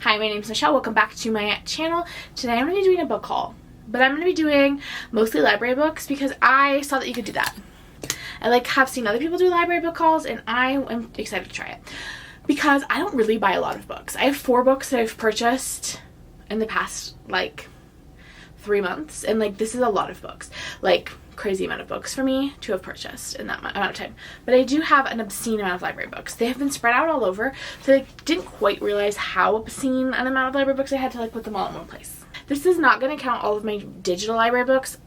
Hi, my name is Michelle. Welcome back to my channel. Today I'm going to be doing a book haul, but I'm going to be doing mostly library books because I saw that you could do that. I have seen other people do library book hauls, and I am excited to try it because I don't really buy a lot of books. I have 4 books that I've purchased in the past 3 months, and this is a lot of books, crazy amount of books for me to have purchased in that amount of time. But I do have an obscene amount of library books. They have been spread out all over, so I didn't quite realize how obscene an amount of library books I had to put them all in one place. This is not going to count all of my digital library books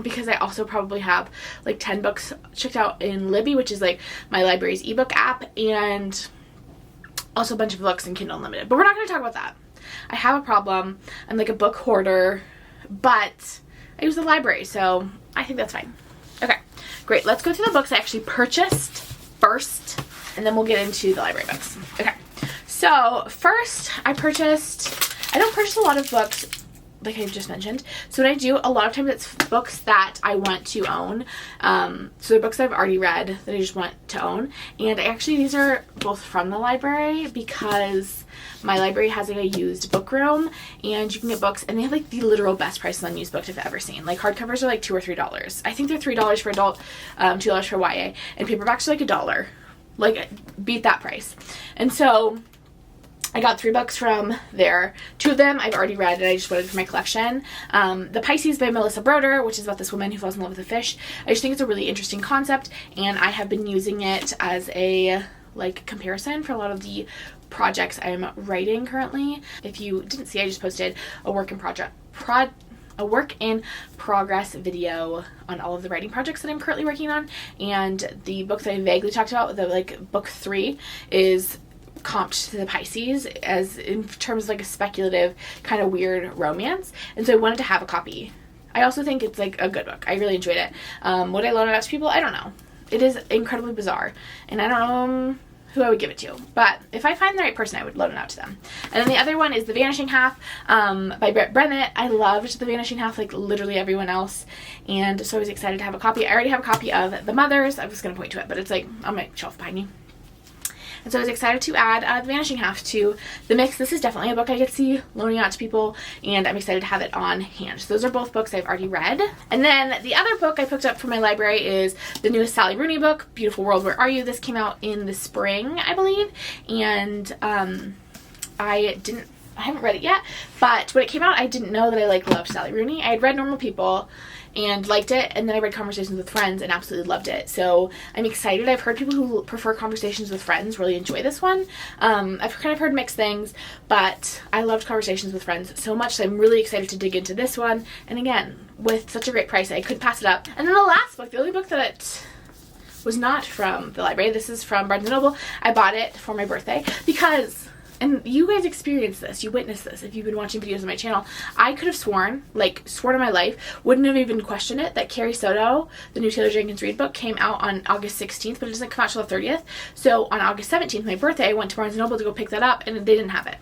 because I also probably have 10 books checked out in Libby, which is my library's ebook app, and also a bunch of books in Kindle Unlimited. But we're not going to talk about that. I have a problem. I'm a book hoarder, but I use the library, so I think that's fine. Okay, great. Let's go through the books I actually purchased first, and then we'll get into the library books. Okay, so first I don't purchase a lot of books like I just mentioned. So when I do, a lot of times it's books that I want to own. So they're books that I've already read that I just want to own. And actually these are both from the library because my library has a used book room, and you can get books, and they have the literal best prices on used books I've ever seen. Hardcovers are $2 or $3. I think they're $3 for adult, $2 for YA, and paperbacks are $1. Beat that price. And so I got 3 books from there. 2 of them I've already read and I just wanted for my collection. The Pisces by Melissa Broder, which is about this woman who falls in love with a fish. I just think it's a really interesting concept, and I have been using it as a comparison for a lot of the projects I'm writing currently. If you didn't see, I just posted a work in progress video on all of the writing projects that I'm currently working on, and the book that I vaguely talked about, the book 3, is comped to the Pisces as in terms of a speculative kind of weird romance, and so I wanted to have a copy. I also think it's a good book. I really enjoyed it. Would I loan it out to people? I don't know. It is incredibly bizarre, and I don't know who I would give it to, but if I find the right person, I would loan it out to them. And then the other one is The Vanishing Half by Brett Brennett. I loved The Vanishing Half literally everyone else, and so I was excited to have a copy. I already have a copy of The Mothers. I was going to point to it, but it's on my shelf behind me. And so I was excited to add The Vanishing Half to the mix. This is definitely a book I could see loaning out to people, and I'm excited to have it on hand. So those are both books I've already read. And then the other book I picked up from my library is the newest Sally Rooney book, Beautiful World, Where Are You? This came out in the spring, I believe, and I haven't read it yet, but when it came out, I didn't know that I loved Sally Rooney. I had read Normal People and liked it, and then I read Conversations with Friends and absolutely loved it. So I'm excited. I've heard people who prefer Conversations with Friends really enjoy this one. I've kind of heard mixed things, but I loved Conversations with Friends so much, so I'm really excited to dig into this one. And again, with such a great price, I couldn't pass it up. And then the last book, the only book that was not from the library, this is from Barnes & Noble. I bought it for my birthday because, and you guys experienced this, you witnessed this if you've been watching videos on my channel, I could have sworn on my life, wouldn't have even questioned it, that Carrie Soto, the new Taylor Jenkins Reid book, came out on August 16th, but it doesn't come out till the 30th. So on August 17th, my birthday, I went to Barnes & Noble to go pick that up, and they didn't have it.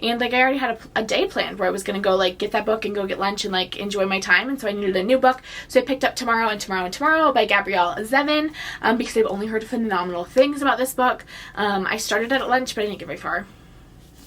And I already had a day planned where I was going to go get that book and go get lunch and enjoy my time, and so I needed a new book. So I picked up Tomorrow and Tomorrow and Tomorrow by Gabrielle Zevin because I've only heard phenomenal things about this book. I started it at lunch, but I didn't get very far.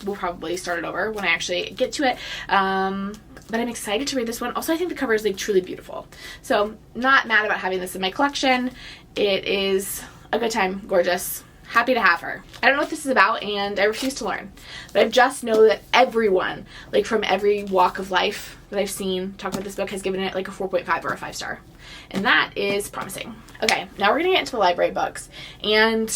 We'll probably start it over when I actually get to it. But I'm excited to read this one. Also, I think the cover is truly beautiful. So not mad about having this in my collection. It is a good time, gorgeous. Happy to have her. I don't know what this is about, and I refuse to learn. But I just know that everyone, from every walk of life that I've seen talk about this book, has given it a 4.5 or a 5-star. And that is promising. Okay, now we're going to get into the library books. And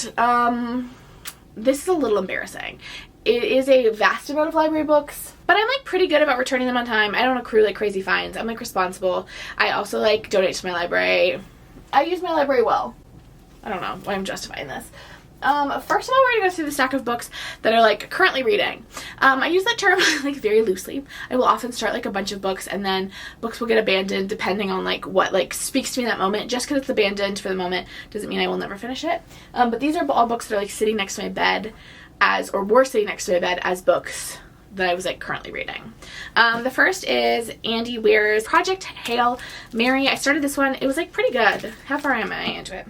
this is a little embarrassing. It is a vast amount of library books, but I'm pretty good about returning them on time. I don't accrue crazy fines. I'm responsible. I also donate to my library. I use my library well. I don't know why I'm justifying this. First of all, we're going to go through the stack of books that are currently reading. I use that term very loosely. I will often start a bunch of books, and then books will get abandoned depending on what speaks to me in that moment. Just because it's abandoned for the moment doesn't mean I will never finish it. But these are all books that are sitting next to my bed were sitting next to my bed as books that I was currently reading. The first is Andy Weir's Project Hail Mary. I started this one. It was pretty good. How far am I into it?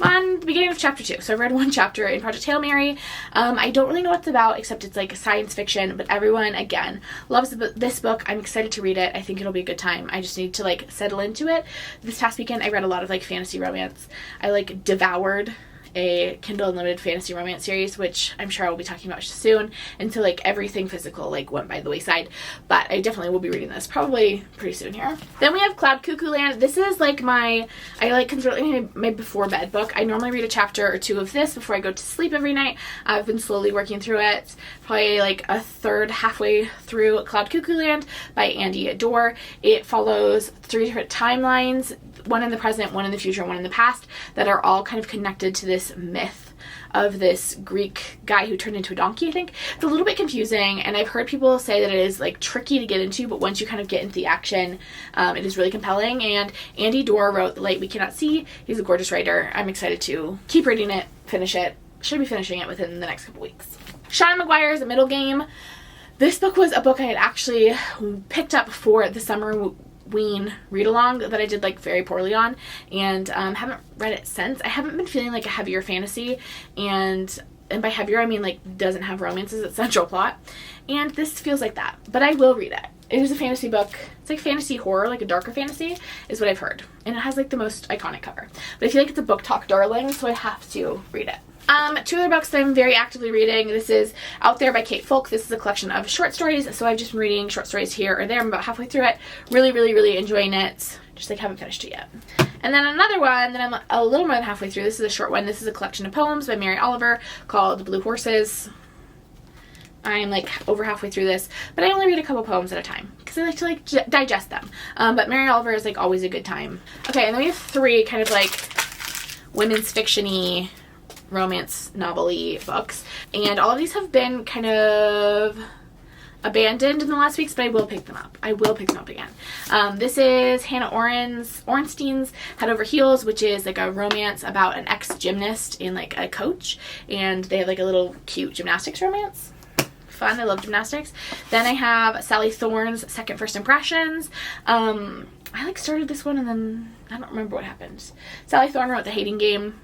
I'm on the beginning of chapter 2, so I've read one chapter in Project Hail Mary. I don't really know what it's about, except it's like science fiction, but everyone, again, loves this book. I'm excited to read it. I think it'll be a good time. I just need to like settle into it. This past weekend, I read a lot of like fantasy romance. I like devoured a Kindle Unlimited fantasy romance series, which I'm sure I will be talking about soon, and so like everything physical like went by the wayside, but I definitely will be reading this probably pretty soon here. Then we have Cloud Cuckoo Land. This is like I consider it my before bed book. I normally read a chapter or two of this before I go to sleep every night. I've been slowly working through it, probably like a third, halfway through Cloud Cuckoo Land by Andy Dorr. It follows 3 different timelines, one in the present, one in the future, one in the past, that are all kind of connected to this myth of this Greek guy who turned into a donkey, I think. It's a little bit confusing, and I've heard people say that it is like tricky to get into, but once you kind of get into the action, it is really compelling. And Andy Dorr wrote The Light We Cannot See. He's a gorgeous writer. I'm excited to keep reading it, finish it. Should be finishing it within the next couple weeks. Sean McGuire's Middle Game. This book was a book I had actually picked up for the summer Ween read along that I did like very poorly on, and haven't read it since. I haven't been feeling like a heavier fantasy, and by heavier I mean like doesn't have romance as its central plot, and this feels like that, but I will read it. It is a fantasy book. It's like fantasy horror, like a darker fantasy is what I've heard, and it has like the most iconic cover, but I feel like it's a book talk darling, so I have to read it. 2 other books that I'm very actively reading. This is Out There by Kate Folk. This is a collection of short stories, so I've just been reading short stories here or there. I'm about halfway through it. Really, really, really enjoying it. Just like haven't finished it yet. And then another one that I'm a little more than halfway through. This is a short one. This is a collection of poems by Mary Oliver called Blue Horses. I'm like over halfway through this, but I only read a couple poems at a time because I like to like digest them. But Mary Oliver is like always a good time. Okay, and then we have 3 kind of like women's fiction-y romance novel-y books, and all of these have been kind of abandoned in the last weeks, but I will pick them up. I will pick them up again. This is Hannah Ornstein's Head Over Heels, which is like a romance about an ex-gymnast and like a coach, and they have like a little cute gymnastics romance. Fun. I love gymnastics. Then I have Sally Thorne's Second First Impressions. I like started this one and then I don't remember what happened. Sally Thorne wrote The Hating Game.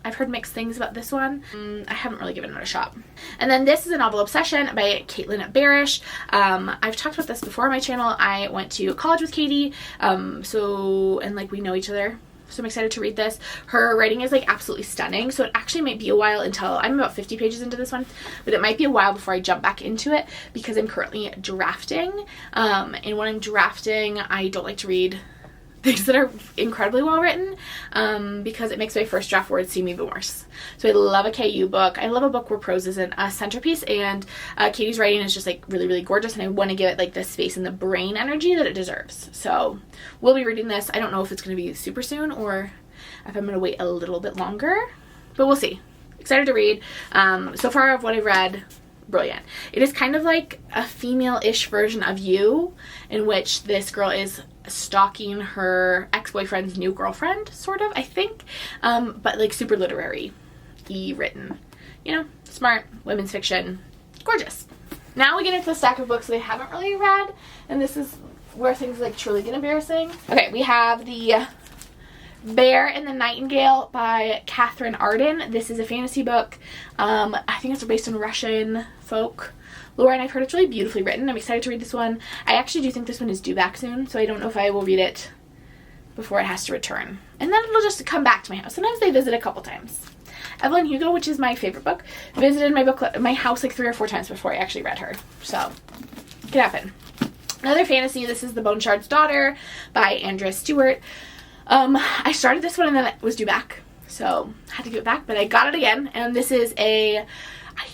I've heard mixed things about this one. I haven't really given it a shot. And then this is a novel Obsession by Caitlin Barish. I've talked about this before on my channel. I went to college with Katie, and like we know each other. So I'm excited to read this. Her writing is like absolutely stunning. So it actually might be a while until I'm about 50 pages into this one, but it might be a while before I jump back into it because I'm currently drafting. And when I'm drafting, I don't like to read things that are incredibly well written because it makes my first draft words seem even worse. So I love a KU book. I love a book where prose isn't a centerpiece, and Katie's writing is just like really, really gorgeous, and I want to give it like the space and the brain energy that it deserves. So we'll be reading this. I don't know if it's going to be super soon or if I'm going to wait a little bit longer, but we'll see. Excited to read. So far of what I've read, brilliant. It is kind of like a female-ish version of You, in which this girl is stalking her ex-boyfriend's new girlfriend, sort of, I think, but like super literary-y written. You know, smart, women's fiction, gorgeous. Now we get into the stack of books that I haven't really read, and this is where things like truly get embarrassing. Okay, we have The Bear and the Nightingale by Catherine Arden. This is a fantasy book. I think it's based on Russian folk lore, and I've heard it's really beautifully written. I'm excited to read this one. I actually do think this one is due back soon, so I don't know if I will read it before it has to return. And then it'll just come back to my house. Sometimes they visit a couple times. Evelyn Hugo, which is my favorite book, visited my house like 3 or 4 times before I actually read her. So, it can happen. Another fantasy, this is The Bone Shard's Daughter by Andrea Stewart. I started this one and then it was due back, so I had to give it back, but I got it again, and this is I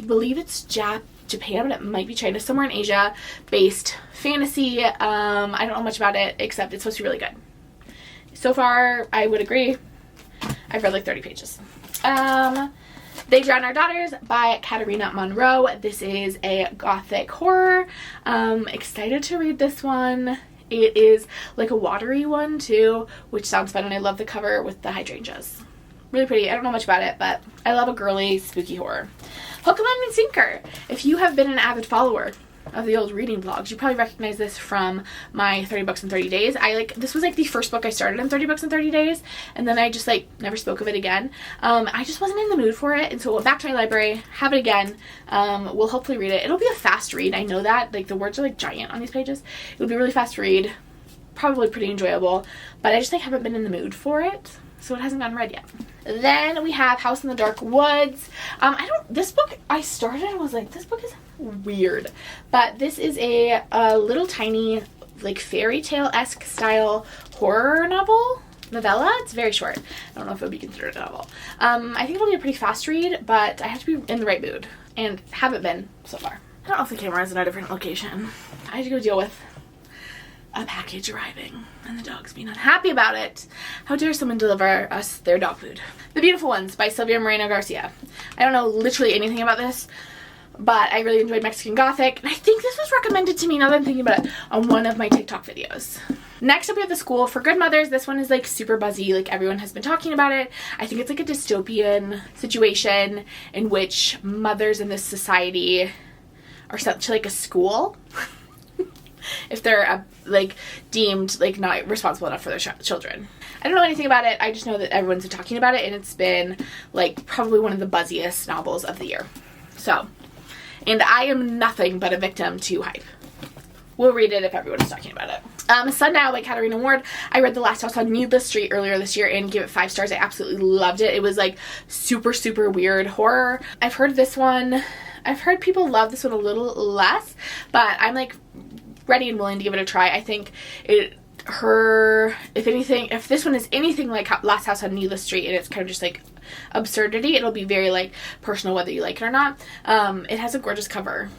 believe it's Japan, but it might be China, somewhere in Asia, based fantasy. I don't know much about it, except it's supposed to be really good. So far, I would agree. I've read like 30 pages. They Drown Our Daughters by Katarina Monroe. This is a gothic horror. Excited to read this one. It is like a watery one too, which sounds fun, and I love the cover with the hydrangeas. Really pretty. I don't know much about it, but I love a girly, spooky horror. Hook, Line, and Sinker. If you have been an avid follower of the old reading vlogs. You probably recognize this from my 30 books in 30 days. This was like the first book I started in 30 books in 30 days, and then I just like never spoke of it again. I just wasn't in the mood for it, and so I went back to my library, have it again. We'll hopefully read it. It'll be a fast read. I know that. Like, the words are like giant on these pages. It'll be a really fast read, probably pretty enjoyable, but I just like haven't been in the mood for it, so it hasn't gotten read yet. Then we have House in the Dark Woods. This book I started and was like, this book is weird, but this is a little tiny like fairy tale-esque style horror novella. It's very short. I don't know if it would be considered a novel. I think it'll be a pretty fast read, but I have to be in the right mood, and haven't been so far. I don't know if the camera is in a different location. I had to go deal with a package arriving and the dogs being unhappy about it. How dare someone deliver us their dog food. The Beautiful Ones by Sylvia Moreno Garcia. I don't know literally anything about this, but I really enjoyed Mexican Gothic, and I think this was recommended to me, now that I'm thinking about it, on one of my TikTok videos. Next up we have The School for Good Mothers. This one is like super buzzy, like everyone has been talking about it. I think it's like a dystopian situation in which mothers in this society are sent to like a school if they're like deemed like not responsible enough for their children. I don't know anything about it. I just know that everyone's been talking about it, and it's been like probably one of the buzziest novels of the year. So, and I am nothing but a victim to hype. We'll read it if everyone is talking about it. Sundial by Katarina Ward. I read The Last House on Needless Street earlier this year and gave it 5 stars. I absolutely loved it. It was like super, super weird horror. I've heard people love this one a little less, but I'm like ready and willing to give it a try. I think if this one is anything like Last House on Needless Street, and it's kind of just like absurdity, it'll be very like personal whether you like it or not. It has a gorgeous cover.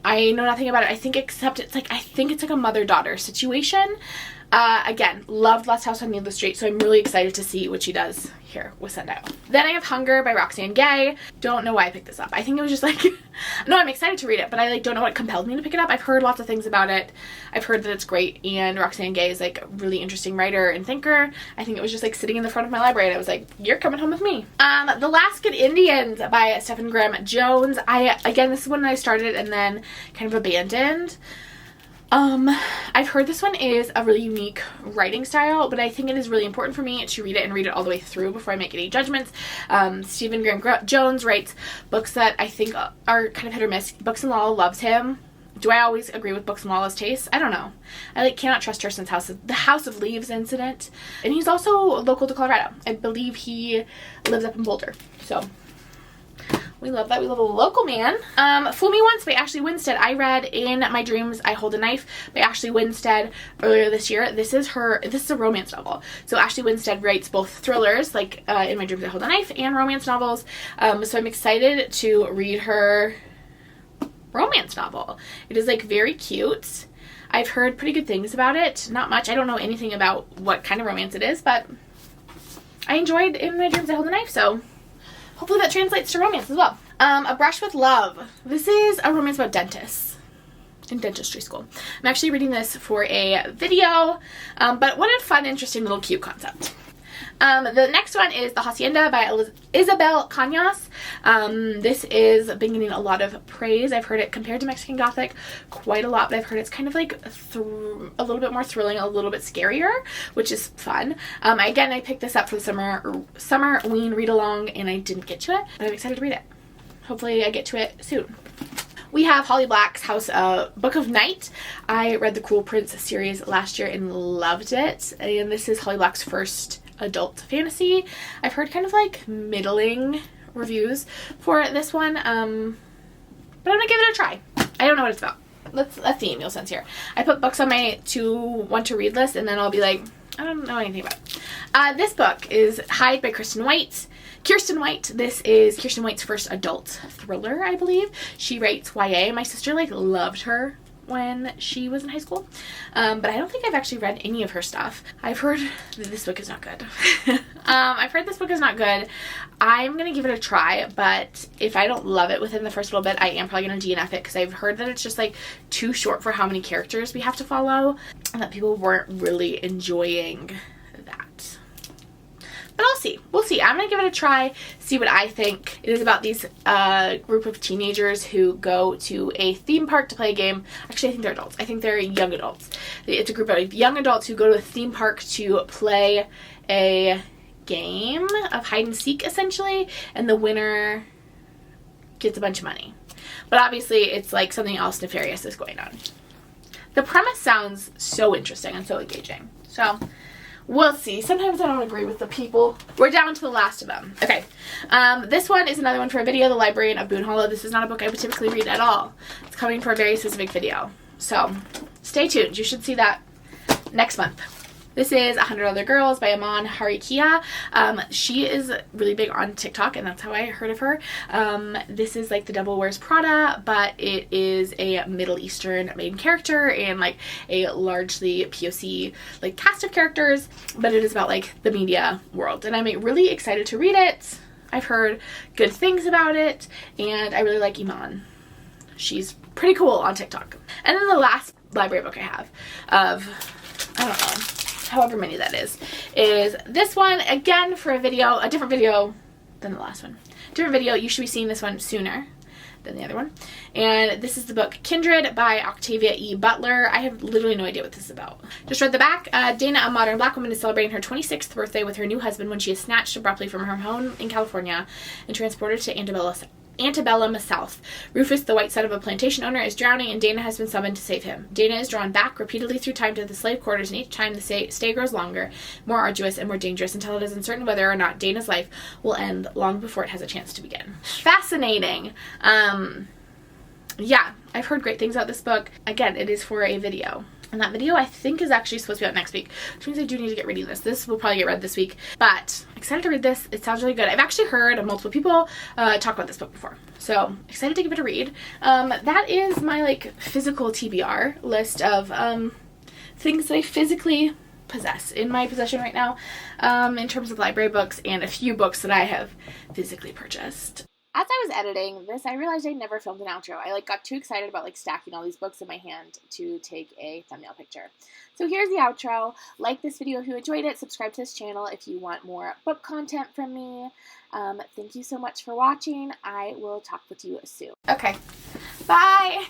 I know nothing about it, I think it's like a mother-daughter situation. Again, loved Last House on Needless Street, so I'm really excited to see what she does here with Sundial. Then I have Hunger by Roxane Gay. Don't know why I picked this up. I think it was just like, no, I'm excited to read it, but I like don't know what compelled me to pick it up. I've heard lots of things about it. I've heard that it's great, and Roxane Gay is like a really interesting writer and thinker. I think it was just like sitting in the front of my library, and I was like, you're coming home with me. The Last Good Indians by Stephen Graham Jones. Again, this is one that I started and then kind of abandoned. I've heard this one is a really unique writing style, but I think it is really important for me to read it and read it all the way through before I make any judgments. Stephen Graham Jones writes books that I think are kind of hit or miss. Books and Lala loves him. Do I always agree with Books and Lala's tastes? I don't know. I like cannot trust her since the House of Leaves incident. And he's also local to Colorado. I believe he lives up in Boulder. So we love that. We love a local man. Fool Me Once by Ashley Winstead. I read In My Dreams I Hold a Knife by Ashley Winstead earlier this year. This is a romance novel. So Ashley Winstead writes both thrillers, like In My Dreams I Hold a Knife, and romance novels. So I'm excited to read her romance novel. It is like very cute. I've heard pretty good things about it. Not much. I don't know anything about what kind of romance it is, but I enjoyed In My Dreams I Hold a Knife, so hopefully that translates to romance as well. A Brush with Love. This is a romance about dentists in dentistry school. I'm actually reading this for a video, but what a fun, interesting little cute concept. The next one is The Hacienda by Isabel Cañas. This is been getting a lot of praise. I've heard it compared to Mexican Gothic quite a lot, but I've heard it's kind of like a little bit more thrilling, a little bit scarier, which is fun. Again, I picked this up for the summer ween read along, and I didn't get to it, but I'm excited to read it. Hopefully I get to it soon. We have Holly Black's Book of Night. I read the Cruel Prince series last year and loved it, and this is Holly Black's first adult fantasy. I've heard kind of like middling reviews for this one, but I'm gonna give it a try. I don't know what it's about. That's the email sense here. I put books on my want to read list, and then I'll be like, I don't know anything about it. This book is Hide by Kirsten White. This is Kirsten White's first adult thriller, I believe. She writes YA. My sister like loved her when she was in high school, but I don't think I've actually read any of her stuff. I've heard that this book is not good. I'm gonna give it a try, but if I don't love it within the first little bit, I am probably gonna DNF it, because I've heard that it's just like too short for how many characters we have to follow, and that people weren't really enjoying that. But I'll see. We'll see. I'm going to give it a try, see what I think. It is about these group of teenagers who go to a theme park to play a game. Actually, I think they're adults. I think they're young adults. It's a group of young adults who go to a theme park to play a game of hide and seek, essentially, and the winner gets a bunch of money. But obviously, it's like something else nefarious is going on. The premise sounds so interesting and so engaging. So, we'll see. Sometimes I don't agree with the people. We're down to the last of them. Okay. This one is another one for a video, The Librarian of Boone Hollow. This is not a book I would typically read at all. It's coming for a very specific video. So, stay tuned. You should see that next month. This is 100 Other Girls by Aman Harikia. She is really big on TikTok, and that's how I heard of her. This is like The Devil Wears Prada, but it is a Middle Eastern main character and like a largely POC like cast of characters, but it is about like the media world, and I'm really excited to read it. I've heard good things about it, and I really like Iman. She's pretty cool on TikTok. And then the last library book I have of, I don't know, however many that is this one, again for a video, a different video than the last one. Different video, you should be seeing this one sooner than the other one. And this is the book Kindred by Octavia E. Butler. I have literally no idea what this is about. Just read the back. Dana, a modern black woman, is celebrating her 26th birthday with her new husband when she is snatched abruptly from her home in California and transported to Antebellum South. Rufus, the white son of a plantation owner, is drowning, and Dana has been summoned to save him. Dana is drawn back repeatedly through time to the slave quarters, and each time the stay grows longer, more arduous, and more dangerous until it is uncertain whether or not Dana's life will end long before it has a chance to begin. Fascinating. Yeah, I've heard great things about this book. Again, it is for a video. And that video, I think, is actually supposed to be out next week, which means I do need to get reading this. This will probably get read this week, but excited to read this. It sounds really good. I've actually heard multiple people talk about this book before, so excited to give it a read. That is my, like, physical TBR list of things that I physically possess in my possession right now, in terms of library books and a few books that I have physically purchased. As I was editing this, I realized I never filmed an outro. I got too excited about stacking all these books in my hand to take a thumbnail picture. So here's the outro. Like this video if you enjoyed it. Subscribe to this channel if you want more book content from me. Thank you so much for watching. I will talk with you soon. Okay. Bye!